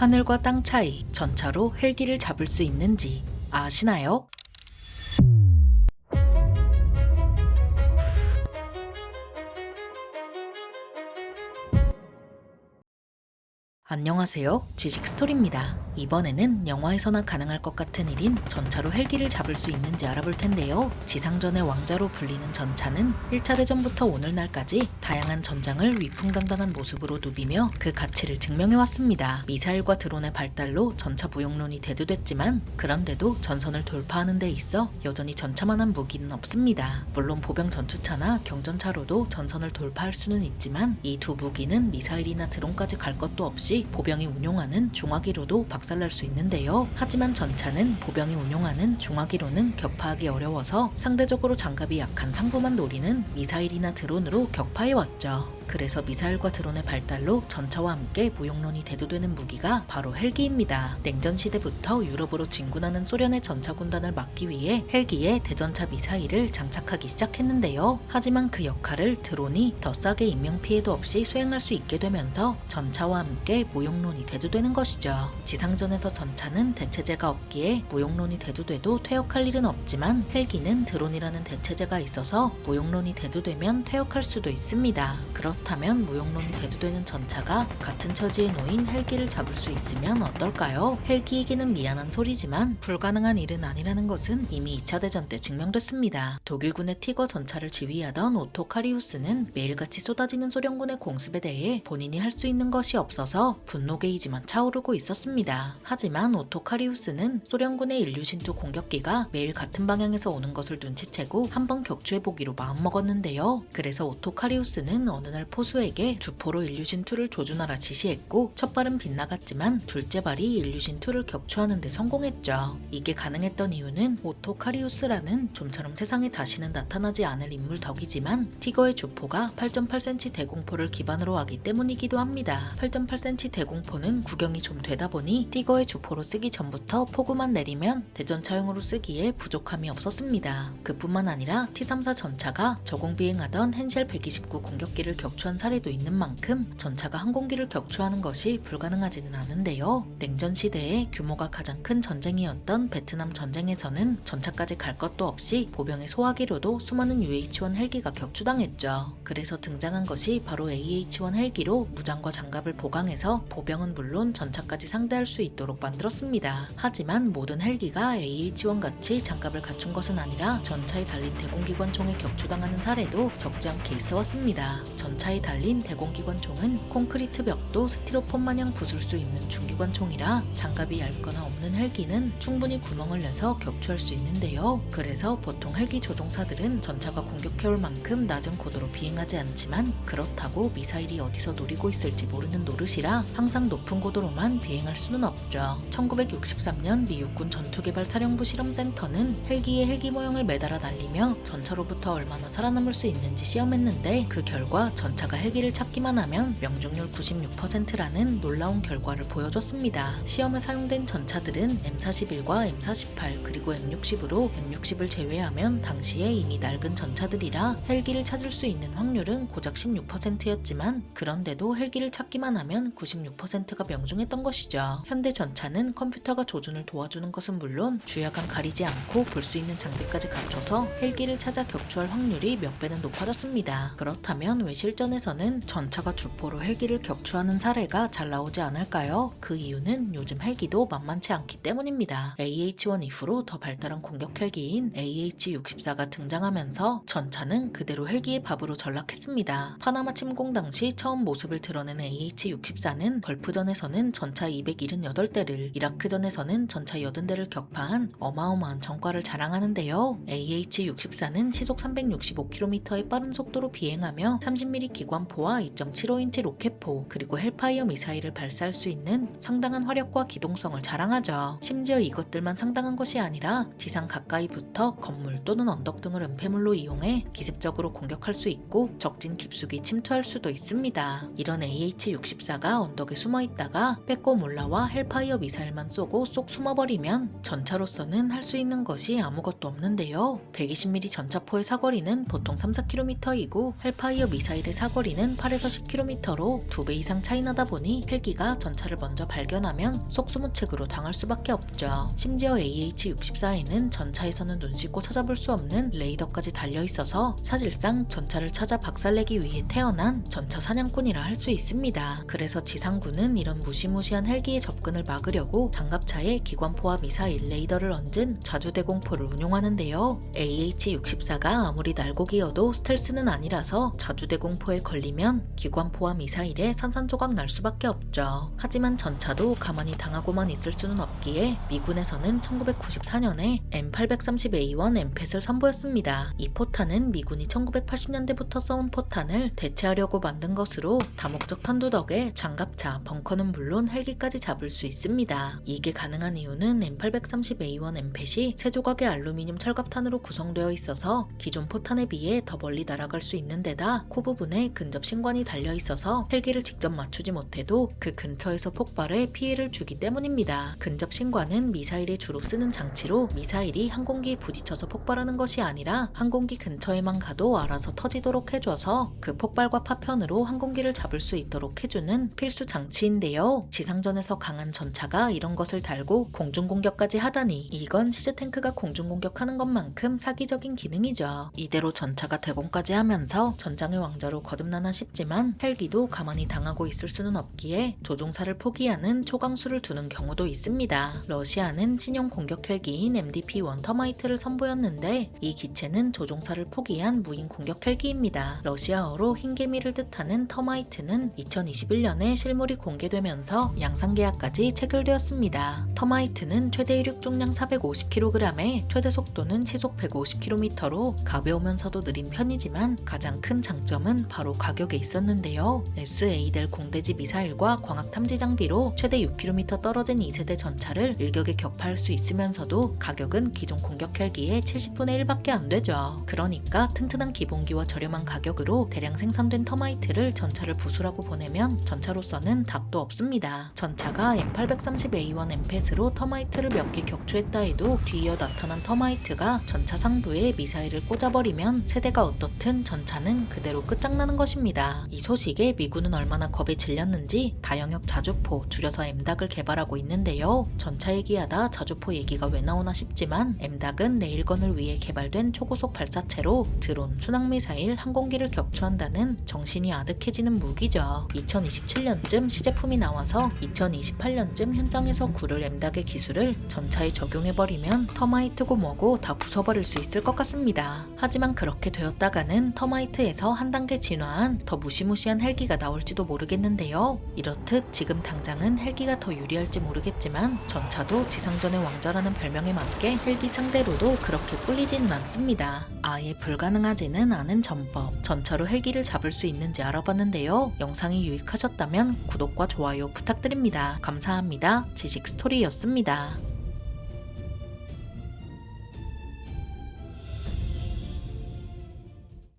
하늘과 땅 차이, 전차로 헬기를 잡을 수 있는지 아시나요? 안녕하세요. 지식스토리입니다. 이번에는 영화에서나 가능할 것 같은 일인 전차로 헬기를 잡을 수 있는지 알아볼 텐데요. 지상전의 왕자로 불리는 전차는 1차 대전부터 오늘날까지 다양한 전장을 위풍당당한 모습으로 누비며 그 가치를 증명해왔습니다. 미사일과 드론의 발달로 전차 무용론이 대두됐지만 그런데도 전선을 돌파하는 데 있어 여전히 전차만한 무기는 없습니다. 물론 보병 전투차나 경전차로도 전선을 돌파할 수는 있지만 이 두 무기는 미사일이나 드론까지 갈 것도 없이 보병이 운용하는 중화기로도 박살날 수 있는데요. 하지만 전차는 보병이 운용하는 중화기로는 격파하기 어려워서 상대적으로 장갑이 약한 상부만 노리는 미사일이나 드론으로 격파해왔죠. 그래서 미사일과 드론의 발달로 전차와 함께 무용론이 대두되는 무기가 바로 헬기입니다. 냉전 시대부터 유럽으로 진군하는 소련의 전차 군단을 막기 위해 헬기에 대전차 미사일을 장착하기 시작했는데요. 하지만 그 역할을 드론이 더 싸게 인명피해도 없이 수행할 수 있게 되면서 전차와 함께 무용론이 대두되는 것이죠. 지상전에서 전차는 대체제가 없기에 무용론이 대두돼도 퇴역할 일은 없지만 헬기는 드론이라는 대체제가 있어서 무용론이 대두되면 퇴역할 수도 있습니다. 그렇다면 무용론이 대두되는 전차가 같은 처지에 놓인 헬기를 잡을 수 있으면 어떨까요? 헬기이기는 미안한 소리지만 불가능한 일은 아니라는 것은 이미 2차 대전 때 증명됐습니다. 독일군의 티거 전차를 지휘하던 오토 카리우스는 매일같이 쏟아지는 소련군의 공습에 대해 본인이 할 수 있는 것이 없어서 분노 게이지만 차오르고 있었습니다. 하지만 오토 카리우스는 소련군의 인류신투 공격기가 매일 같은 방향에서 오는 것을 눈치채고 한번 격추해보기로 마음먹었는데요. 그래서 오토 카리우스는 어느 날 포수에게 주포로 인류신2를 조준하라 지시했고 첫 발은 빗나갔지만 둘째 발이 인류신2를 격추하는 데 성공했죠. 이게 가능했던 이유는 오토 카리우스라는 좀처럼 세상에 다시는 나타나지 않을 인물 덕이지만 티거의 주포가 8.8cm 대공포를 기반으로 하기 때문이기도 합니다. 8.8cm 대공포는 구경이 좀 되다 보니 티거의 주포로 쓰기 전부터 포구만 내리면 대전차용으로 쓰기에 부족함이 없었습니다. 그뿐만 아니라 T-34 전차가 저공비행하던 헨쉘 129 공격기를 격추한 사례도 있는 만큼 전차가 항공기를 격추하는 것이 불가능하지는 않은데요. 냉전 시대에 규모가 가장 큰 전쟁이었던 베트남 전쟁에서는 전차까지 갈 것도 없이 보병의 소화기로도 수많은 UH-1 헬기가 격추당했죠. 그래서 등장한 것이 바로 AH-1 헬기로 무장과 장갑을 보강해서 보병은 물론 전차까지 상대할 수 있도록 만들었습니다. 하지만 모든 헬기가 AH-1 같이 장갑을 갖춘 것은 아니라 전차에 달린 대공기관총에 격추당하는 사례도 적지 않게 있어왔습니다. 전차에 달린 대공기관총은 콘크리트 벽도 스티로폼 마냥 부술 수 있는 중기관총이라 장갑이 얇거나 없는 헬기는 충분히 구멍을 내서 격추할 수 있는데요. 그래서 보통 헬기 조종사들은 전차가 공격해올 만큼 낮은 고도로 비행하지 않지만 그렇다고 미사일이 어디서 노리고 있을지 모르는 노릇이라 항상 높은 고도로만 비행할 수는 없죠. 1963년 미 육군 전투개발사령부 실험센터는 헬기에 헬기 모형을 매달아 날리며 전차로부터 얼마나 살아남을 수 있는지 시험했는데 그 결과 전차가 헬기를 찾기만 하면 명중률 96%라는 놀라운 결과를 보여줬습니다. 시험에 사용된 전차들은 M41과 M48 그리고 M60으로 M60을 제외하면 당시에 이미 낡은 전차들이라 헬기를 찾을 수 있는 확률은 고작 16%였지만 그런데도 헬기를 찾기만 하면 96%가 명중했던 것이죠. 현대 전차는 컴퓨터가 조준을 도와주는 것은 물론 주야간 가리지 않고 볼 수 있는 장비까지 갖춰서 헬기를 찾아 격추할 확률이 몇 배는 높아졌습니다. 그렇다면 왜 실전에서는 전차가 주포로 헬기를 격추하는 사례가 잘 나오지 않을까요? 그 이유는 요즘 헬기도 만만치 않기 때문입니다. AH-1 이후로 더 발달한 공격 헬기인 AH-64가 등장하면서 전차는 그대로 헬기의 밥으로 전락했습니다. 파나마 침공 당시 처음 모습을 드러낸 AH-64는 걸프전에서는 전차 278대를, 이라크전에서는 전차 80대를 격파한 어마어마한 전과를 자랑하는데요. AH-64는 시속 365km의 빠른 속도로 비행하며 30mm 기관포와 2.75인치 로켓포 그리고 헬파이어 미사일을 발사할 수 있는 상당한 화력과 기동성을 자랑하죠. 심지어 이것들만 상당한 것이 아니라 지상 가까이부터 건물 또는 언덕 등을 은폐물로 이용해 기습적으로 공격할 수 있고 적진 깊숙이 침투할 수도 있습니다. 이런 AH-64가 언덕에 숨어있다가 빼꼼 올라와 헬파이어 미사일만 쏘고 쏙 숨어버리면 전차로서는 할 수 있는 것이 아무것도 없는데요. 120mm 전차포의 사거리는 보통 3-4km이고 헬파이어 미사일의 사거리는 8에서 10km로 2배 이상 차이 나다 보니 헬기가 전차를 먼저 발견하면 속수무책으로 당할 수밖에 없죠. 심지어 AH-64에는 전차에서는 눈 씻고 찾아볼 수 없는 레이더까지 달려있어서 사실상 전차를 찾아 박살내기 위해 태어난 전차 사냥꾼이라 할 수 있습니다. 그래서 지상군은 이런 무시무시한 헬기의 접근을 막으려고 장갑차에 기관포와 미사일, 레이더를 얹은 자주대공포를 운용하는데요. AH-64가 아무리 날고기여도 스텔스는 아니라서 자주대공포에 걸리면 기관포와 미사일에 산산조각 날 수밖에 없죠. 하지만 전차도 가만히 당하고만 있을 수는 없기에 미군에서는 1994년에 M830A1 엠펫을 선보였습니다. 이 포탄은 미군이 1980년대부터 써온 포탄을 대체하려고 만든 것으로 다목적 탄두 덕에 장갑차, 벙커는 물론 헬기까지 잡을 수 있습니다. 이게 가능한 이유는 M830A1 엠펫이 3조각의 알루미늄 철갑탄으로 구성되어 있어서 기존 포탄에 비해 더 멀리 날아갈 수 있는 데다 코 부분에 근접 신관이 달려 있어서 헬기를 직접 맞추지 못해도 그 근처에서 폭발해 피해를 주기 때문입니다. 근접 신관은 미사일에 주로 쓰는 장치로 미사일이 항공기에 부딪혀서 폭발하는 것이 아니라 항공기 근처에만 가도 알아서 터지도록 해줘서 그 폭발과 파편으로 항공기를 잡을 수 있도록 해주는 필수 장치인데요. 지상전에서 강한 전차가 이런 것을 달고 공중공격까지 하다니 이건 시즈탱크가 공중공격하는 것만큼 사기적인 기능이죠. 이대로 전차가 대공까지 하면서 전장의 왕자로 거듭나나 싶지만 헬기도 가만히 당하고 있을 수는 없기에 조종사를 포기하는 초강수를 두는 경우도 있습니다. 러시아는 신형 공격 헬기인 MDP-1 터마이트를 선보였는데 이 기체는 조종사를 포기한 무인 공격 헬기입니다. 러시아어로 흰개미를 뜻하는 터마이트는 2021년에 실물이 공개되면서 양상계약까지 체결되었습니다. 터마이트는 최대 이륙 중량 450kg에 최대 속도는 시속 150km로 가벼우면서도 느린 편이지만 가장 큰 장점은 바로 가격에 있었는데요. SA-델 공대지 미사일과 광학 탐지 장비로 최대 6km 떨어진 2세대 전차를 일격에 격파할 수 있으면서도 가격은 기존 공격 헬기의 70분의 1밖에 안 되죠. 그러니까 튼튼한 기본기와 저렴한 가격으로 대량 생산된 터마이트를 전차를 부수라고 보내면 전차로서는 답도 없습니다. 전차가 M830A1 엠펫으로 터마이트를 몇 개 격추했다 해도 뒤이어 나타난 터마이트가 전차 상부에 미사일을 꽂아버리면 세대가 어떻든 전차는 그대로 끝장나는 것입니다. 이 소식에 미군은 얼마나 겁에 질렸는지 다영역 자주포, 줄여서 M닭을 개발하고 있는데요. 전차 얘기하다 자주포 얘기가 왜 나오나 싶지만 M닭은 레일건을 위해 개발된 초고속 발사체로 드론, 순항미사일, 항공기를 격추한다는 정신이 아득해지는 무기죠. 2027년쯤 시제품이 나와서 2028년쯤 현장에서 구를 M닭의 기술을 전차에 적용해버리면 터마이트고 뭐고 다 부숴버릴 수 있을 것 같습니다. 하지만 그렇게 되었다가는 터마이트에서 한 단계 진화한 더 무시무시한 헬기가 나올지도 모르겠는데요. 이렇듯 지금 당장은 헬기가 더 유리할지 모르겠지만 전차도 지상전의 왕자라는 별명에 맞게 헬기 상대로도 그렇게 꿀리지는 않습니다. 아예 불가능하지는 않은 전법, 전차로 헬기를 잡을 수 있는지 알아봤는데요. 영상이 유익하셨다면 구독과 좋아요 부탁드립니다. 감사합니다. 지식스토리였습니다.